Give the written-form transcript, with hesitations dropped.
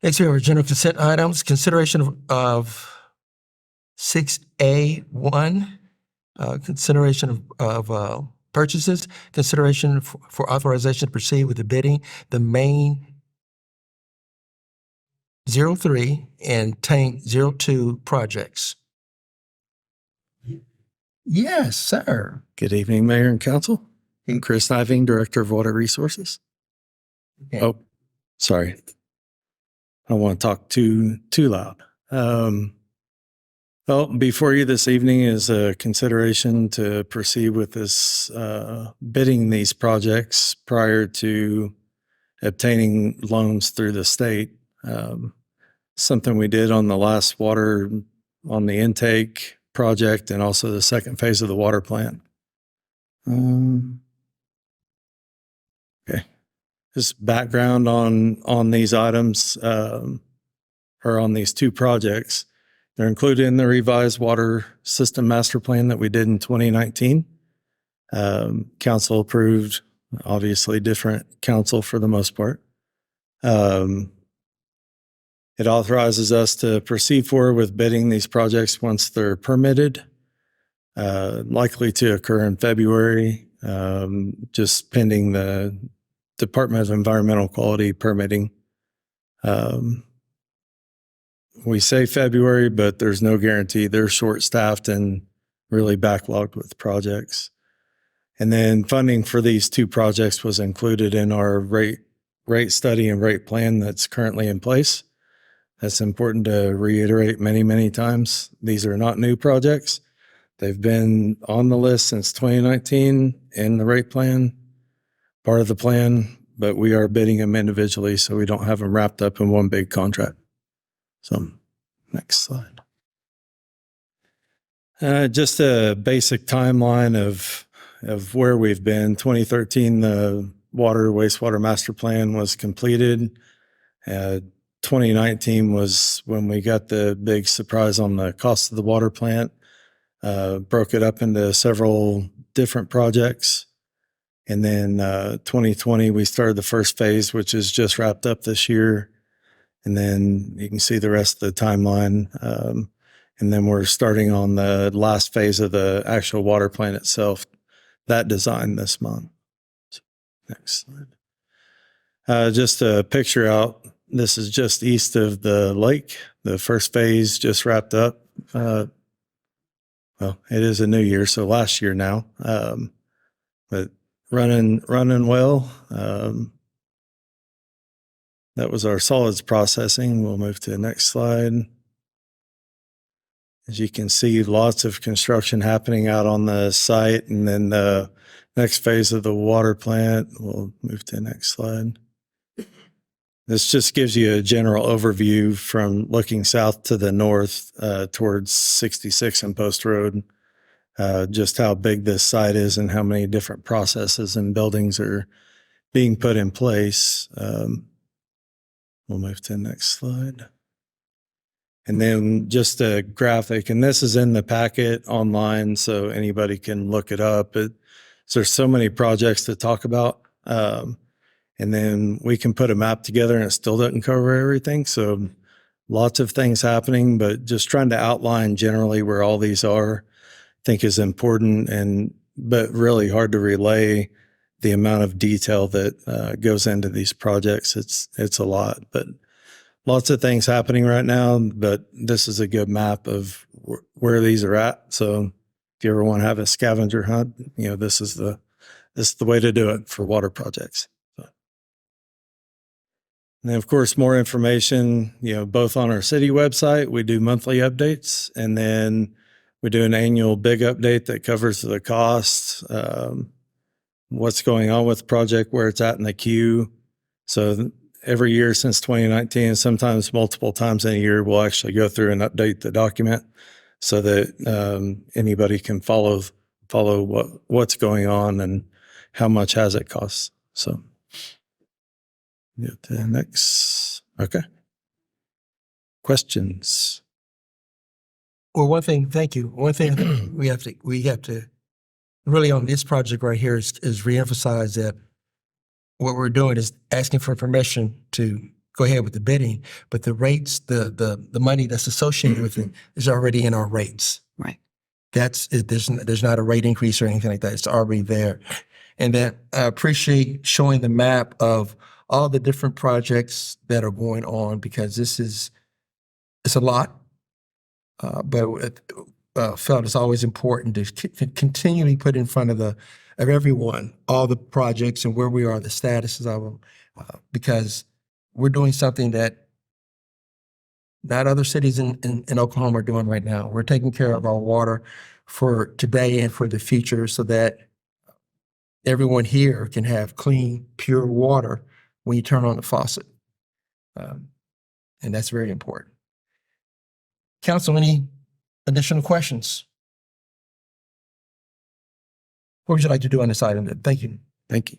Next, we have our general consent items. Consideration of 6A1, consideration of purchases, consideration for authorization to proceed with the bidding, the Main-03 and Tank-02 projects. Yes, sir. Good evening, Mayor and Council. I'm Chris Niving, Director of Water Resources. Okay. Oh, sorry. I don't want to talk too loud. Well, before you this evening is a consideration to proceed with this bidding these projects prior to obtaining loans through the state. Something we did on the last water on the intake project and also the second phase of the water plant. Okay. Just background on these items or on these two projects. They're included in the revised water system master plan that we did in 2019. Council approved, obviously different council for the most part. It authorizes us to proceed forward with bidding these projects once they're permitted, likely to occur in February, just pending the Department of Environmental Quality permitting. We say February, but there's no guarantee. They're short-staffed and really backlogged with projects. And then funding for these two projects was included in our rate study and rate plan that's currently in place. That's important to reiterate many, many times. These are not new projects. They've been on the list since 2019 in the rate plan, part of the plan, but we are bidding them individually so we don't have them wrapped up in one big contract. So next slide. Just a basic timeline of where we've been. 2013, the wastewater master plan was completed. 2019 was when we got the big surprise on the cost of the water plant. Broke it up into several different projects. And then 2020, we started the first phase, which is just wrapped up this year. And then you can see the rest of the timeline. And then we're starting on the last phase of the actual water plant itself, that design this month. So, next slide. Just a picture out. This is just east of the lake. The first phase just wrapped up. Well, it is a new year, so last year now. But running well. That was our solids processing. We'll move to the next slide. As you can see, lots of construction happening out on the site. And then the next phase of the water plant, we'll move to the next slide. This just gives you a general overview from looking south to the north towards 66 and Post Road, just how big this site is and how many different processes and buildings are being put in place. We'll move to the next slide. And then just a graphic, and this is in the packet online, so anybody can look it up. There's so many projects to talk about. And then we can put a map together and it still doesn't cover everything. So lots of things happening, but just trying to outline generally where all these are, I think is important, but really hard to relay the amount of detail that goes into these projects. It's a lot, but lots of things happening right now, but this is a good map of where these are at. So if you ever want to have a scavenger hunt, this is the way to do it for water projects. So. And then of course, more information, both on our city website, we do monthly updates, and then we do an annual big update that covers the costs, what's going on with the project, where it's at in the queue. So every year since 2019, sometimes multiple times in a year, we'll actually go through and update the document so that anybody can follow what's going on and how much has it cost. So get to the next. Okay. Questions? Well, one thing, thank you. One thing we have to really on this project right here is reemphasize that what we're doing is asking for permission to go ahead with the bidding, but the rates, the money that's associated with it is already in our rates. Right. There's not a rate increase or anything like that. It's already there. And then I appreciate showing the map of all the different projects that are going on, because it's a lot. But felt it's always important to continually put in front of everyone all the projects and where we are, the statuses of them, because we're doing something that not other cities in Oklahoma are doing right now. We're taking care of our water for today and for the future, so that everyone here can have clean, pure water when you turn on the faucet. And that's very important. Council, any additional questions? What would you like to do on this item? Thank you. Thank you.